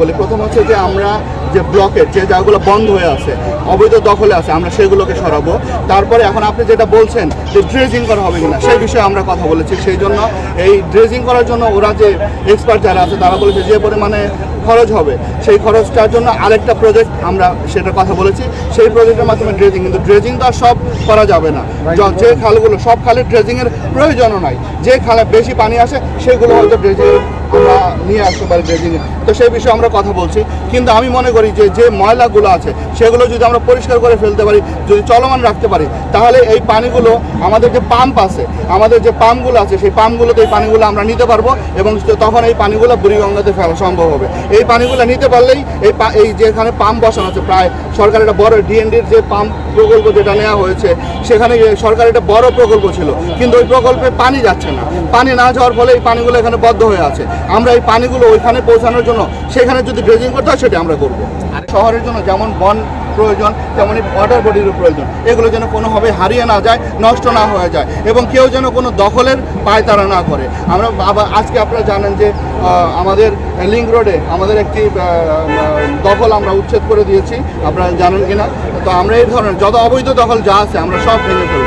বলি। প্রথম হচ্ছে যে আমরা যে ব্লকের যে জায়গাগুলো বন্ধ হয়ে আছে, অবৈধ দখলে আছে, আমরা সেগুলোকে সরাবো। তারপরে এখন আপনি যেটা বলছেন যে ড্রেজিং করা হবে কিনা, সেই বিষয়ে আমরা কথা বলেছি। সেই জন্য এই ড্রেজিং করার জন্য ওরা যে এক্সপার্ট যারা আছে তারা বলেছে যে পরিমাণে খরচ হবে, সেই খরচটার জন্য আরেকটা প্রজেক্ট আমরা সেটার কথা বলেছি। সেই প্রজেক্টের মাধ্যমে ড্রেজিং, কিন্তু ড্রেজিং তো আর সব করা যাবে না। যে খালগুলো, সব খালে ড্রেজিংয়ের প্রয়োজনও নাই। যে খালে বেশি পানি আসে সেগুলো হয়তো ড্রেজিং আমরা নিয়ে আসতে পারি ড্রেজিংয়ে। তো সেই বিষয়ে আমরা কথা বলছি। কিন্তু আমি মনে করি যে যে ময়লাগুলো আছে সেগুলো যদি আমরা পরিষ্কার করে ফেলতে পারি, যদি চলমান রাখতে পারি, তাহলে এই পানিগুলো আমাদের যে পাম্প আছে, আমাদের যে পাম্পগুলো আছে, সেই পাম্পগুলোতে এই পানিগুলো আমরা নিতে পারবো এবং তখন এই পানিগুলো বুড়িগঙ্গাতে ফেলা সম্ভব হবে। এই পানিগুলো নিতে পারলেই এই যেখানে পাম্প বসানো আছে, প্রায় সরকার একটা বড় ডিএনডির যে পাম্প প্রকল্প যেটা নেওয়া হয়েছে, সেখানে সরকার একটা বড় প্রকল্প ছিল, কিন্তু ওই প্রকল্পে পানি যাচ্ছে না। পানি না যাওয়ার ফলে এই পানিগুলো এখানে বদ্ধ হয়ে আছে। আমরা এই পানিগুলো ওইখানে পৌঁছানোর জন্য সেখানে যদি ড্রেজিং করতে হয় সেটা আমরা করবো। আর শহরের জন্য যেমন বন প্রয়োজন, তেমনই ওয়াটার বডিরও প্রয়োজন। এগুলো যেন কোনোভাবে হারিয়ে না যায়, নষ্ট না হয়ে যায়, এবং কেউ যেন কোনো দখলের পায়তারা না করে। আমরা আবার আজকে আপনারা জানেন যে আমাদের লিঙ্ক রোডে আমাদের একটি দখল আমরা উচ্ছেদ করে দিয়েছি, আপনারা জানেন কিনা। তো আমরা এই ধরনের যত অবৈধ দখল যা আছে আমরা সব ভেঙে ফেলব।